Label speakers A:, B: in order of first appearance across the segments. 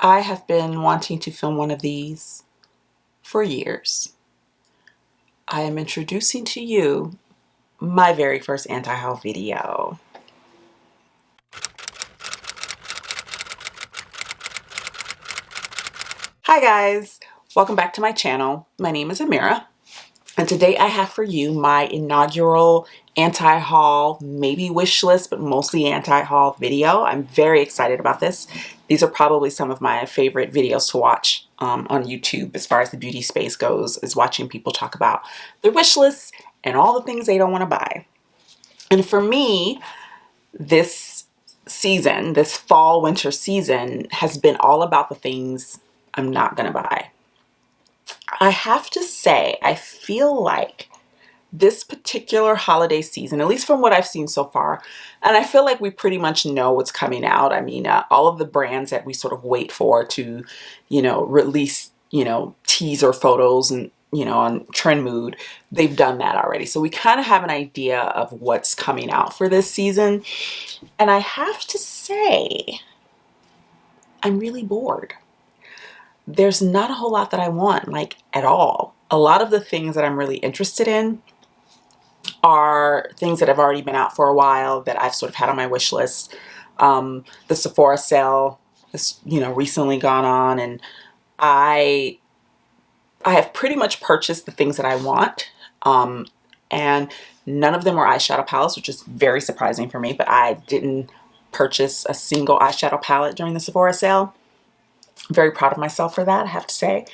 A: I have been wanting to film one of these for years. I am introducing to you my very first anti-haul video. Hi guys, welcome back to my channel. My name is Amira, and today I have for you my inaugural anti-haul, maybe wish list, but mostly anti-haul video. I'm very excited about this. These are probably some of my favorite videos to watch on YouTube as far as the beauty space goes, is watching people talk about their wish lists and all the things they don't want to buy. And for me, this season, this fall winter season, has been all about the things I'm not gonna buy. I have to say, I feel like this particular holiday season, at least from what I've seen so far, and I feel like we pretty much know what's coming out. I mean, all of the brands that we sort of wait for to, release, teaser photos and, on Trend Mood, they've done that already. So we kind of have an idea of what's coming out for this season. And I have to say, I'm really bored. There's not a whole lot that I want, like, at all. A lot of the things that I'm really interested in are things that have already been out for a while that I've sort of had on my wish list. The Sephora sale has, recently gone on, and I have pretty much purchased the things that I want. And none of them were eyeshadow palettes, which is very surprising for me, but I didn't purchase a single eyeshadow palette during the Sephora sale. I'm very proud of myself for that, I have to say.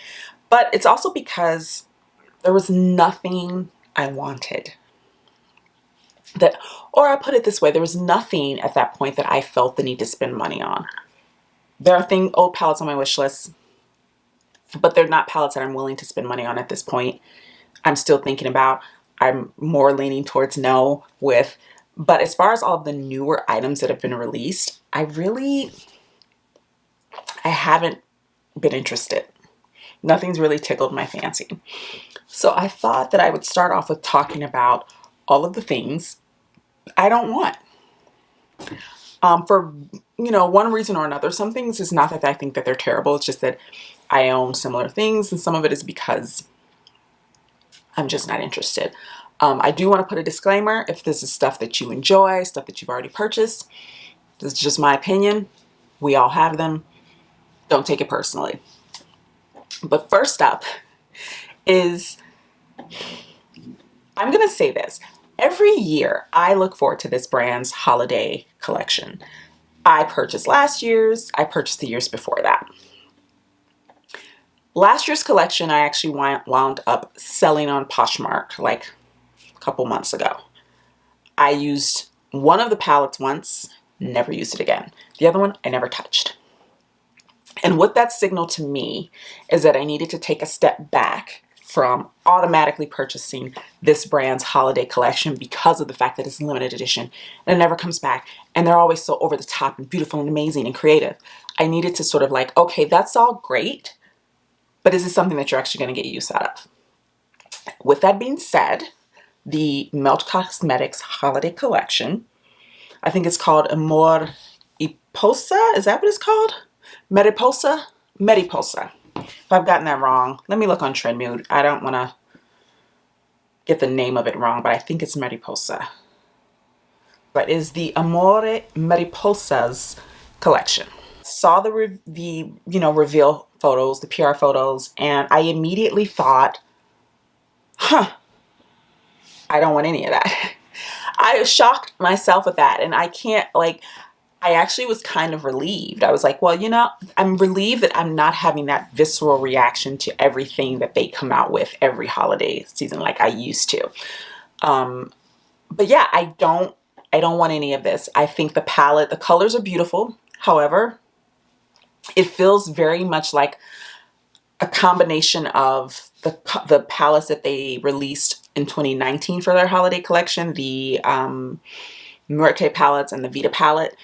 A: But it's also because there was nothing I wanted. Or I put it this way, there was nothing at that point that I felt the need to spend money on. There are old palettes on my wish list, but they're not palettes that I'm willing to spend money on at this point. I'm still thinking about. I'm more leaning towards no with. But as far as all of the newer items that have been released, I haven't been interested. Nothing's really tickled my fancy. So I thought that I would start off with talking about all of the things I don't want. For, one reason or another. Some things is not that I think that they're terrible. It's just that I own similar things, and some of it is because I'm just not interested. I do want to put a disclaimer. If this is stuff that you enjoy, stuff that you've already purchased, this is just my opinion. We all have them. Don't take it personally. But first up is, I'm going to say this. Every year, I look forward to this brand's holiday collection. I purchased last year's. I purchased the years before that. Last year's collection, I actually wound up selling on Poshmark like a couple months ago. I used one of the palettes once, never used it again. The other one, I never touched. And what that signaled to me is that I needed to take a step back from automatically purchasing this brand's holiday collection because of the fact that it's limited edition and it never comes back, and they're always so over the top and beautiful and amazing and creative. I needed to sort of like, okay, that's all great, but is this something that you're actually going to get use out of? With that being said, the Melt Cosmetics holiday collection, I think it's called Amor y Posa. Is that what it's called? Mariposa? Mariposa. If I've gotten that wrong, let me look on Trend Mood. I don't want to get the name of it wrong, but I think it's Mariposa. But it's the Amore Mariposas collection. Saw the reveal photos, the PR photos, and I immediately thought, I don't want any of that. I shocked myself with that, and I can't, I actually was kind of relieved. I was like, well, I'm relieved that I'm not having that visceral reaction to everything that they come out with every holiday season like I used to. But yeah, I don't want any of this. I think the palette, the colors are beautiful. However, it feels very much like a combination of the palettes that they released in 2019 for their holiday collection, the Muerte palettes and the Vita palette.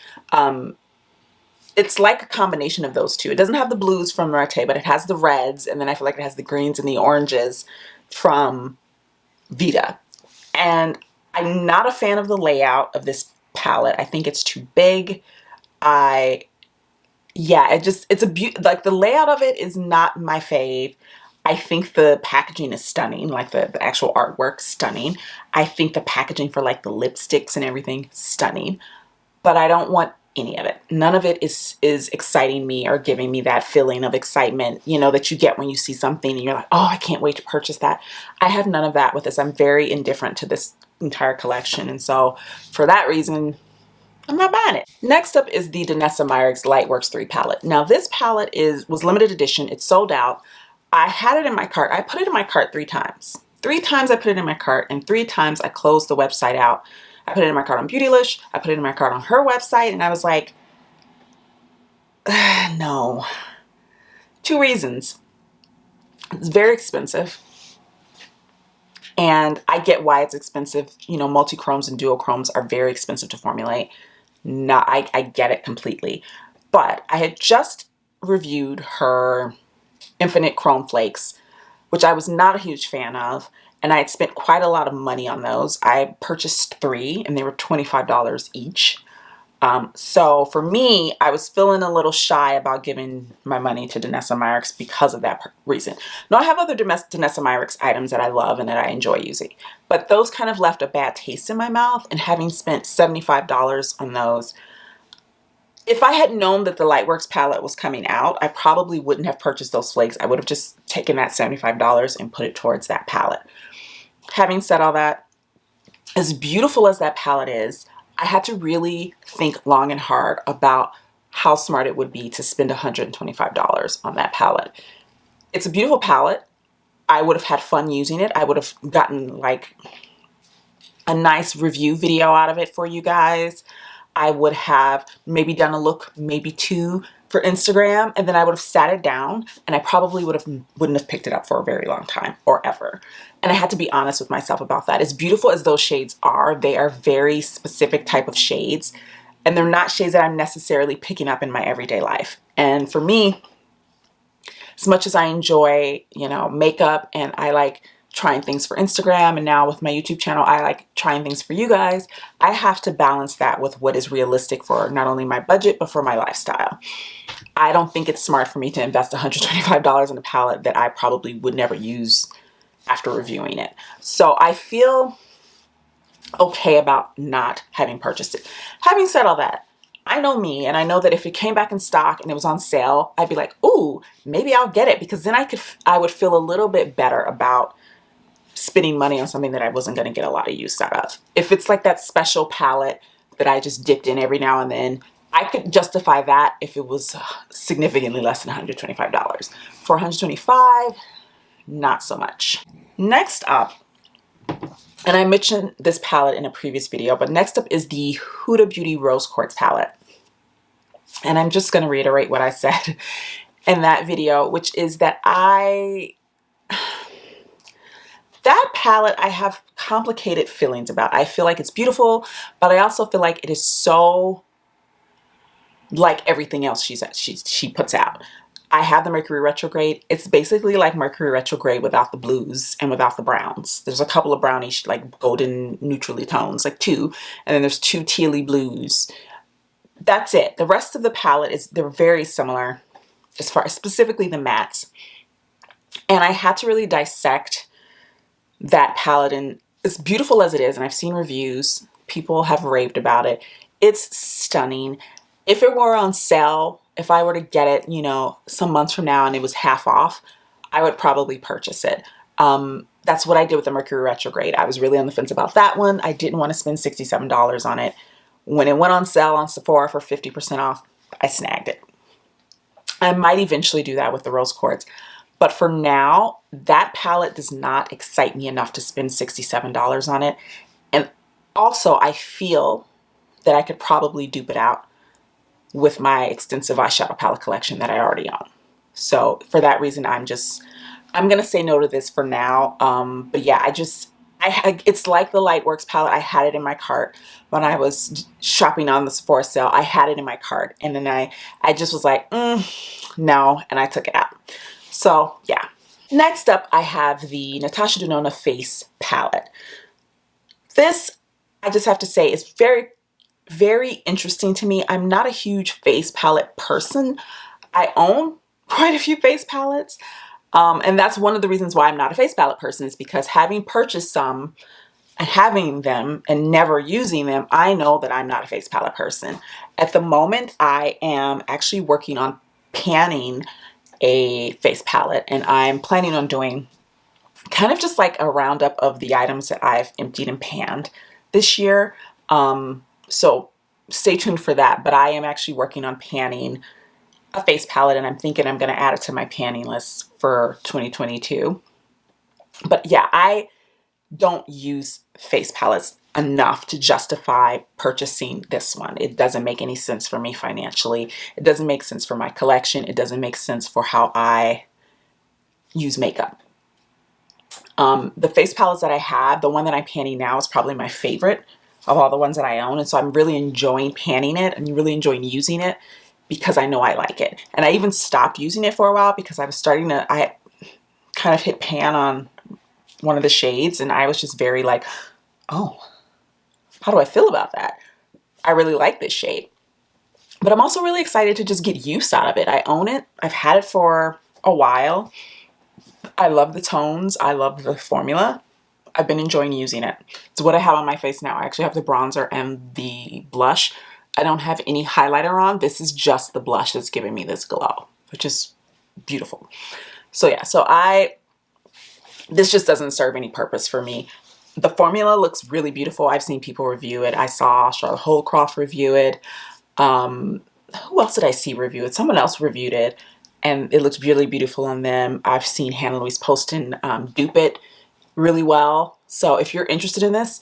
A: It's like a combination of those two. It doesn't have the blues from Muerte, but it has the reds, and then I feel like it has the greens and the oranges from Vita. And I'm not a fan of the layout of this palette. I think it's too big. I Yeah, it's a like the layout of it is not my fave. I think the packaging is stunning, like the actual artwork, stunning. I think the packaging for like the lipsticks and everything, stunning. But I don't want any of it. None of it is exciting me or giving me that feeling of excitement, you know, that you get when you see something and you're like, oh, I can't wait to purchase that. I have none of that with this. I'm very indifferent to this entire collection. And so for that reason, I'm not buying it. Next up is the Denessa Myers Lightworks 3 palette. Now this palette was limited edition. It's sold out. I had it in my cart. I put it in my cart 3 times. 3 times I put it in my cart and 3 times I closed the website out. I put it in my cart on Beautylish. I put it in my cart on her website and I was like, no. 2 reasons. It's very expensive. And I get why it's expensive. You know, multi-chromes and duochromes are very expensive to formulate. No, I get it completely. But I had just reviewed her Infinite Chrome Flakes, which I was not a huge fan of. And I had spent quite a lot of money on those. I purchased 3 and they were $25 each. So for me, I was feeling a little shy about giving my money to Denessa Myers because of that reason. Now I have other Denessa Myers items that I love and that I enjoy using, but those kind of left a bad taste in my mouth. And having spent $75 on those, if I had known that the Lightworks palette was coming out, I probably wouldn't have purchased those flakes. I would have just taken that $75 and put it towards that palette. Having said all that, as beautiful as that palette is, I had to really think long and hard about how smart it would be to spend $125 on that palette. It's a beautiful palette. I would have had fun using it. I would have gotten like a nice review video out of it for you guys. I would have maybe done a look, maybe 2 for Instagram, and then I would have sat it down and I probably wouldn't have picked it up for a very long time or ever. And I had to be honest with myself about that. As beautiful as those shades are, they are very specific type of shades, and they're not shades that I'm necessarily picking up in my everyday life. And for me, as much as I enjoy, you know, makeup and I like trying things for Instagram, and now with my YouTube channel, I like trying things for you guys, I have to balance that with what is realistic for not only my budget, but for my lifestyle. I don't think it's smart for me to invest $125 in a palette that I probably would never use after reviewing it. So I feel okay about not having purchased it. Having said all that, I know me, and I know that if it came back in stock and it was on sale, I'd be like, ooh, maybe I'll get it, because then I would feel a little bit better about spending money on something that I wasn't going to get a lot of use out of. If it's like that special palette that I just dipped in every now and then, I could justify that if it was significantly less than $125. For $125, not so much. Next up, and I mentioned this palette in a previous video, but next up is the Huda Beauty Rose Quartz palette. And I'm just going to reiterate what I said in that video, which is that that palette I have complicated feelings about. I feel like it's beautiful, but I also feel like it is so like everything else she puts out. I have the Mercury Retrograde. It's basically like Mercury Retrograde without the blues and without the browns. There's a couple of brownish, like golden neutrally tones, like 2, and then there's 2 tealy blues. That's it. The rest of the palette they're very similar as far as specifically the mattes. And I had to really dissect that palette, and as beautiful as it is, and I've seen reviews, people have raved about it. It's stunning. If it were on sale, if I were to get it, you know, some months from now and it was half off, I would probably purchase it. That's what I did with the Mercury Retrograde. I was really on the fence about that one. I didn't want to spend $67 on it. When it went on sale on Sephora for 50% off, I snagged it. I might eventually do that with the Rose Quartz. But for now, that palette does not excite me enough to spend $67 on it. And also, I feel that I could probably dupe it out with my extensive eyeshadow palette collection that I already own. So for that reason, I'm going to say no to this for now. But yeah, it's like the Lightworks palette. I had it in my cart when I was shopping on the Sephora sale. I had it in my cart, and then I just was like, no, and I took it out. So yeah. Next up, I have the Natasha Denona Face palette. This, I just have to say, is very very interesting to me. I'm not a huge face palette person. I own quite a few face palettes. And that's one of the reasons why I'm not a face palette person, is because having purchased some and having them and never using them, I know that I'm not a face palette person. At the moment, I am actually working on panning a face palette, and I'm planning on doing kind of just like a roundup of the items that I've emptied and panned this year. So stay tuned for that. But I am actually working on panning a face palette, and I'm thinking I'm going to add it to my panning list for 2022. But yeah, I don't use face palettes enough to justify purchasing this one. It doesn't make any sense for me financially. It doesn't make sense for my collection. It doesn't make sense for how I use makeup. The face palettes that I have, the one that I'm panning now is probably my favorite of all the ones that I own. And so I'm really enjoying panning it and really enjoying using it because I know I like it. And I even stopped using it for a while because I kind of hit pan on one of the shades and I was just very like, oh, how do I feel about that? I really like this shade. But I'm also really excited to just get use out of it. I own it. I've had it for a while. I love the tones. I love the formula. I've been enjoying using it. It's what I have on my face now. I actually have the bronzer and the blush. I don't have any highlighter on. This is just the blush that's giving me this glow, which is beautiful. So yeah, this just doesn't serve any purpose for me. The formula looks really beautiful. I've seen people review it. I saw Charlotte Holdcroft review it. Who else did I see review it? Someone else reviewed it and it looks really beautiful on them. I've seen Hannah Louise Poston dupe it really well. So if you're interested in this,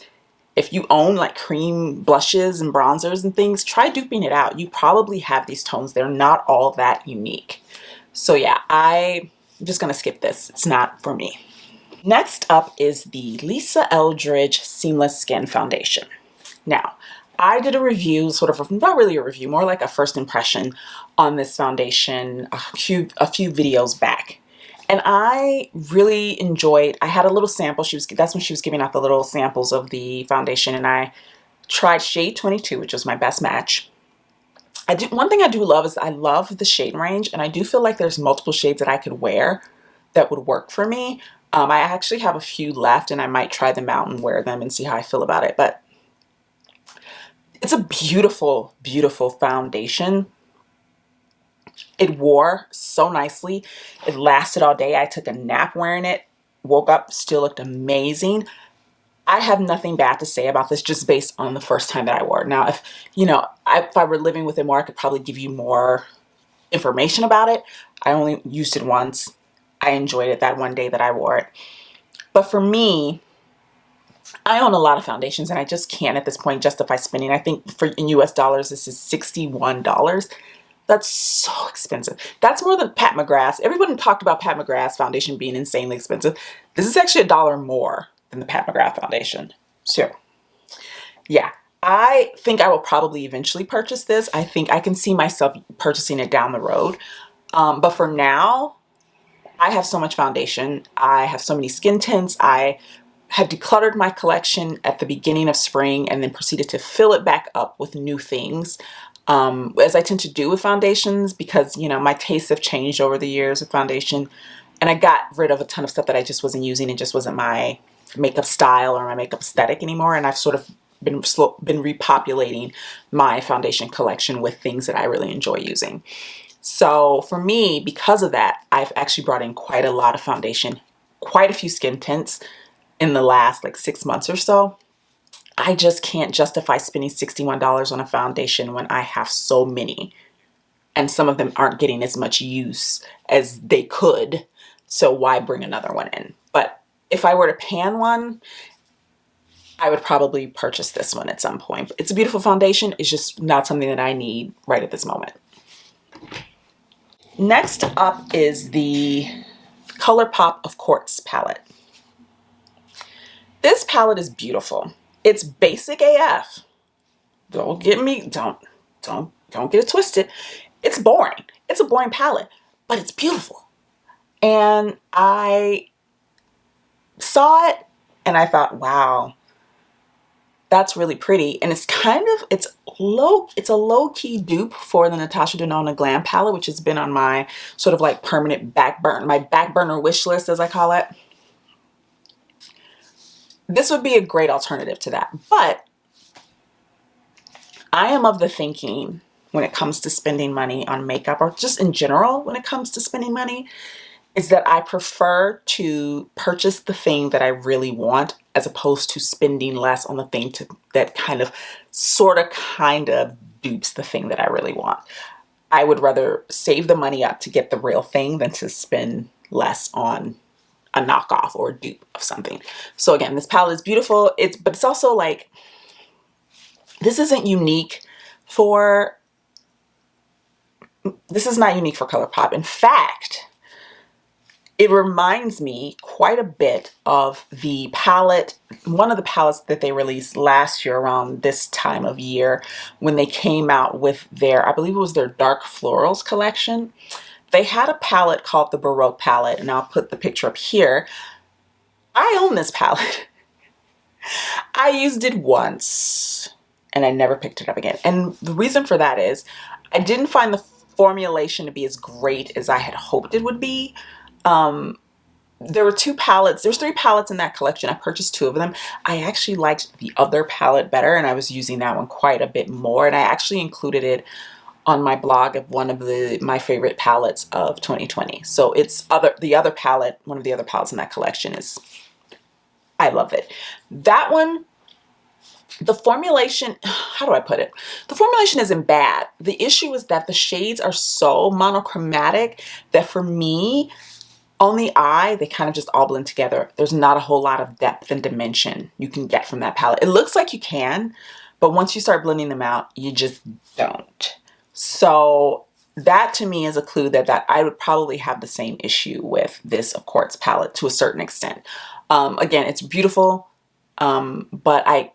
A: if you own like cream blushes and bronzers and things, try duping it out. You probably have these tones. They're not all that unique. So yeah, I'm just gonna skip this. It's not for me. Next up is the Lisa Eldridge Seamless Skin Foundation. Now, I did a review, sort of, not really a review, more like a first impression on this foundation a few videos back. And I really enjoyed, I had a little sample. That's when she was giving out the little samples of the foundation, and I tried shade 22, which was my best match. One thing I do love is I love the shade range, and I do feel like there's multiple shades that I could wear that would work for me. I actually have a few left, and I might try them out and wear them and see how I feel about it. But it's a beautiful, beautiful foundation. It wore so nicely. It lasted all day. I took a nap wearing it, woke up, still looked amazing. I have nothing bad to say about this just based on the first time that I wore it. Now, if I were living with it more, I could probably give you more information about it. I only used it once. I enjoyed it that one day that I wore it. But for me, I own a lot of foundations and I just can't at this point justify spending. I think in US dollars, this is $61. That's so expensive. That's more than Pat McGrath's. Everyone talked about Pat McGrath's foundation being insanely expensive. This is actually $1 more than the Pat McGrath foundation. So yeah, I think I will probably eventually purchase this. I think I can see myself purchasing it down the road. But for now, I have so much foundation. I have so many skin tints. I had decluttered my collection at the beginning of spring and then proceeded to fill it back up with new things. As I tend to do with foundations, because, my tastes have changed over the years with foundation, and I got rid of a ton of stuff that I just wasn't using. It just wasn't my makeup style or my makeup aesthetic anymore. And I've sort of been repopulating my foundation collection with things that I really enjoy using. So for me, because of that, I've actually brought in quite a lot of foundation, quite a few skin tints in the last like 6 months or so. I just can't justify spending $61 on a foundation when I have so many, and some of them aren't getting as much use as they could. So why bring another one in? But if I were to pan one, I would probably purchase this one at some point. It's a beautiful foundation. It's just not something that I need right at this moment. Next up is the Colourpop of Quartz palette. This palette is beautiful. It's basic AF. Don't get it twisted. It's boring. It's a boring palette, but it's beautiful. And I saw it and I thought, wow, That's really pretty. And it's kind of, it's a low-key dupe for the Natasha Denona Glam palette, which has been on my sort of like permanent my back burner wish list, as I call it. This would be a great alternative to that. But I am of the thinking when it comes to spending money on makeup, or just in general when it comes to spending money, is that I prefer to purchase the thing that I really want as opposed to spending less on the thing that kind of dupes the thing that I really want. I would rather save the money up to get the real thing than to spend less on a knockoff or a dupe of something. So again, this palette is beautiful. But it's also like, this is not unique for Colourpop. In fact, it reminds me quite a bit of the palette, one of the palettes that they released last year around this time of year when they came out with their, I believe it was their Dark Florals collection. They had a palette called the Baroque palette, and I'll put the picture up here. I own this palette. I used it once and I never picked it up again. And the reason for that is I didn't find the formulation to be as great as I had hoped it would be. There were two palettes. There's 3 palettes in that collection. I purchased 2 of them. I actually liked the other palette better, and I was using that one quite a bit more. And I actually included it on my blog of one of my favorite palettes of 2020. So it's the other palette, one of the other palettes in that collection is, I love it. That one, the formulation, how do I put it? The formulation isn't bad. The issue is that the shades are so monochromatic that for me, on the eye, they kind of just all blend together. There's not a whole lot of depth and dimension you can get from that palette. It looks like you can, but once you start blending them out, you just don't. So that to me is a clue that I would probably have the same issue with this, of course, palette to a certain extent. Again, it's beautiful, but I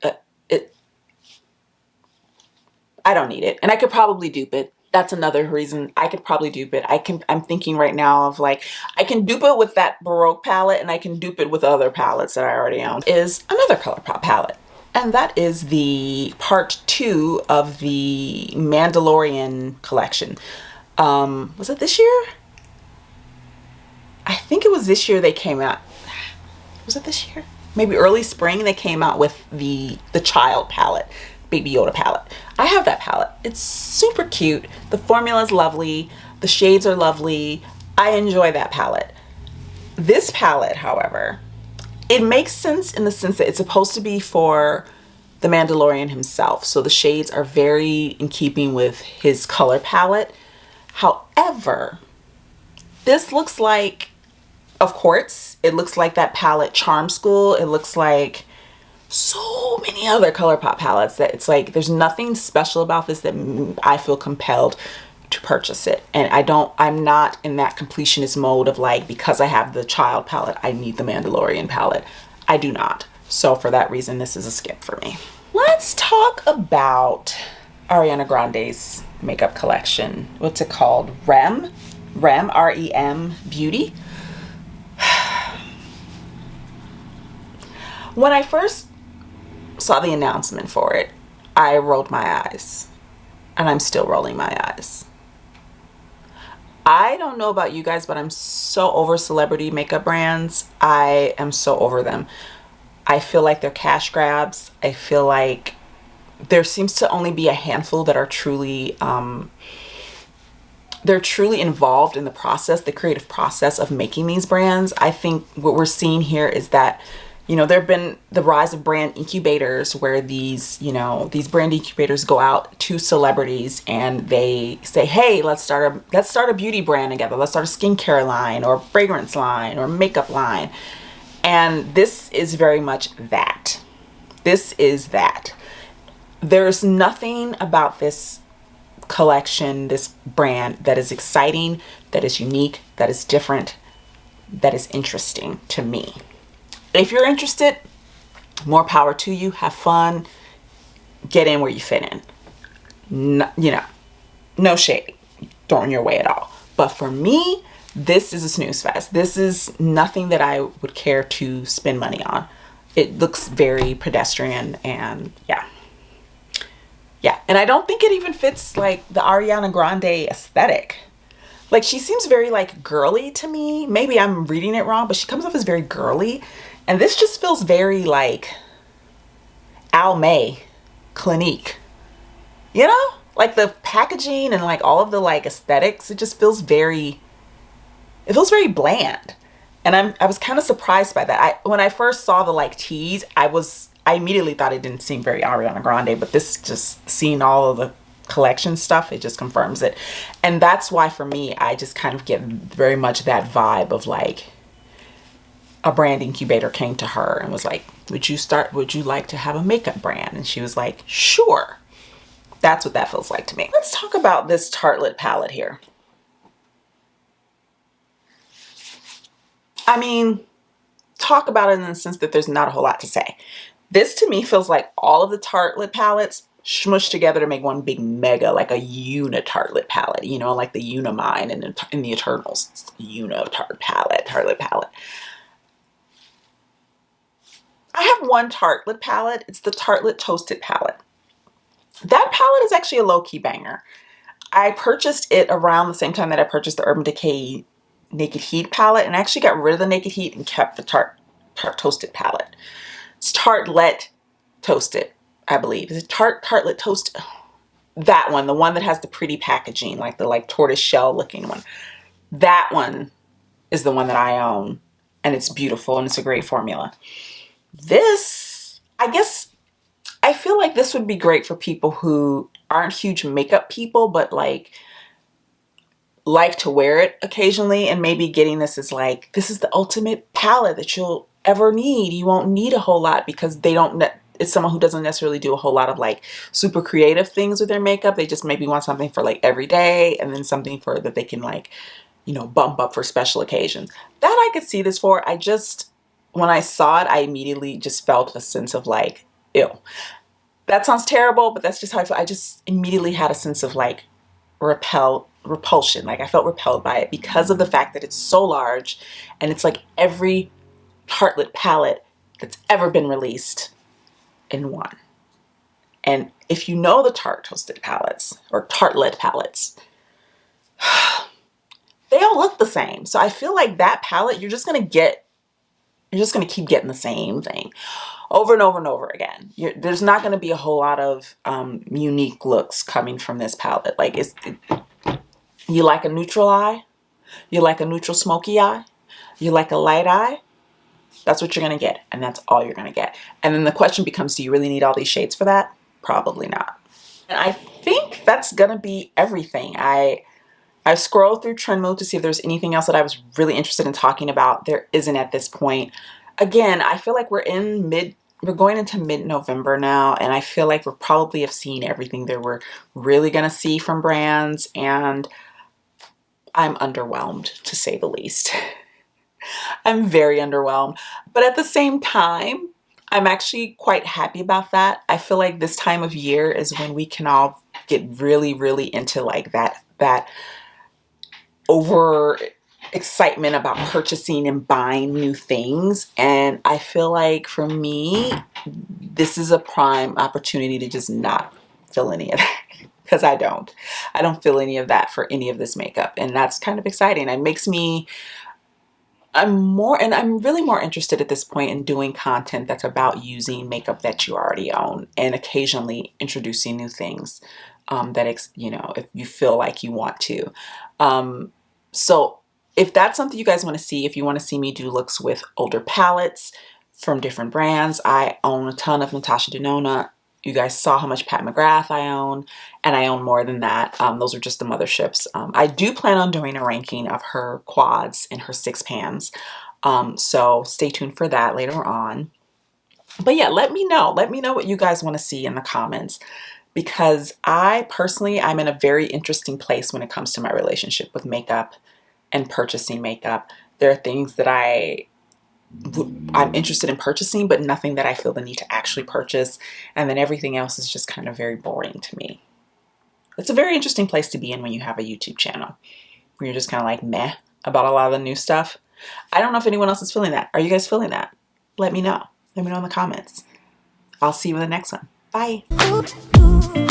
A: don't need it, and I could probably dupe it. That's another reason I could probably dupe it. I'm thinking right now of like, I can dupe it with that Baroque palette, and I can dupe it with other palettes that I already own. Is another Colourpop palette. And that is the part 2 of the Mandalorian collection. Was it this year? I think it was this year they came out. Was it this year? Maybe early spring they came out with the child palette, Baby Yoda palette. I have that palette. It's super cute. The formula is lovely. The shades are lovely. I enjoy that palette. This palette, however, it makes sense in the sense that it's supposed to be for the Mandalorian himself. So the shades are very in keeping with his color palette. However, this looks like, of course, it looks like that palette Charm School. It looks like so many other Colourpop palettes that it's like, there's nothing special about this that I feel compelled to purchase it. And I'm not in that completionist mode of like, because I have the child palette, I need the Mandalorian palette. I do not. So for that reason, this is a skip for me. Let's talk about Ariana Grande's makeup collection. What's it called? REM, R-E-M Beauty. When I first saw the announcement for it, I rolled my eyes, and I'm still rolling my eyes. I don't know about you guys, but I'm so over celebrity makeup brands. I am so over them. I feel like they're cash grabs. I feel like there seems to only be a handful that are truly, they're truly involved in the process, the creative process of making these brands. I think what we're seeing here is that, you know, there have been the rise of brand incubators where these, you know, these brand incubators go out to celebrities and they say, hey, let's start a beauty brand together. Let's start a skincare line or fragrance line or makeup line. And this is very much that. This is that. There's nothing about this collection, this brand, that is exciting, that is unique, that is different, that is interesting to me. If you're interested, more power to you. Have fun. Get in where you fit in. No, you know, no shade thrown your way at all. But for me, this is a snooze fest. This is nothing that I would care to spend money on. it looks very pedestrian, and yeah. Yeah, and I don't think it even fits like the Ariana Grande aesthetic. Like she seems very like girly to me. Maybe I'm reading it wrong, but she comes off as very girly. And this just feels very like Almay, Clinique. You know? Like the packaging and like all of the like aesthetics, it just feels very, it feels very bland. And I was kind of surprised by that. When I first saw the like tees, I immediately thought it didn't seem very Ariana Grande, but this, just seeing all of the collection stuff, it just confirms it. And that's why for me, I just kind of get very much that vibe of like a brand incubator came to her and was like, would you like to have a makeup brand? And she was like, sure. That's what that feels like to me. Let's talk about this Tartelette palette here. I mean, talk about it in the sense that there's not a whole lot to say. This to me feels like all of the Tartelette palettes smushed together to make one big mega, like a Tartelette palette, you know, like the Unimine and in the Eternals. Tartelette palette. I have one Tartelette palette. It's the Tartelette Toasted palette. That palette is actually a low-key banger. I purchased it around the same time that I purchased the Urban Decay Naked Heat palette, and I actually got rid of the Naked Heat and kept the Tarte Toasted palette. It's Tartelette Toasted, I believe. Is it Tartelette Toasted? That one, the one that has the pretty packaging, like the like tortoise shell looking one. That one is the one that I own, and it's beautiful and it's a great formula. This, I guess, I feel like this would be great for people who aren't huge makeup people, but like to wear it occasionally, and maybe getting this is like, this is the ultimate palette that you'll ever need. You won't need a whole lot because it's someone who doesn't necessarily do a whole lot of like super creative things with their makeup. They just maybe want something for like every day, and then something for that they can like, you know, bump up for special occasions. That I could see this for. When I saw it, I immediately just felt a sense of like, ew. That sounds terrible, but that's just how I feel. I just immediately had a sense of like repulsion. Like I felt repelled by it because of the fact that it's so large, and it's like every Tartelette palette that's ever been released in one. And if you know the Tarte Toasted palettes or Tartelette palettes, they all look the same. So I feel like that palette, you're just gonna keep getting the same thing over and over and over again. There's not going to be a whole lot of unique looks coming from this palette. Like, you like a neutral eye? You like a neutral smoky eye? You like a light eye? That's what you're going to get, and that's all you're going to get. And then the question becomes, do you really need all these shades for that? Probably not. And I think that's going to be everything. I scrolled through Trend Move to see if there's anything else that I was really interested in talking about. There isn't at this point. Again, I feel like we're going into mid-November now, and I feel like we probably have seen everything that we're really gonna see from brands, and I'm underwhelmed, to say the least. I'm very underwhelmed, but at the same time, I'm actually quite happy about that. I feel like this time of year is when we can all get really, really into like that over excitement about purchasing and buying new things. And I feel like for me, this is a prime opportunity to just not feel any of that, because I don't feel any of that for any of this makeup. And that's kind of exciting. It makes me, I'm really more interested at this point in doing content that's about using makeup that you already own, and occasionally introducing new things you know, if you feel like you want to. So if that's something you guys want to see, if you want to see me do looks with older palettes from different brands, I own a ton of Natasha Denona. You guys saw how much Pat McGrath I own, and I own more than that. Those are just the motherships. I do plan on doing a ranking of her quads and her 6 pans. So stay tuned for that later on. But yeah, let me know. Let me know what you guys want to see in the comments, because I'm in a very interesting place when it comes to my relationship with makeup and purchasing makeup. There are things that I'm interested in purchasing, but nothing that I feel the need to actually purchase. And then everything else is just kind of very boring to me. It's a very interesting place to be in when you have a YouTube channel, where you're just kind of like meh about a lot of the new stuff. I don't know if anyone else is feeling that. Are you guys feeling that? Let me know. Let me know in the comments. I'll see you in the next one. Bye.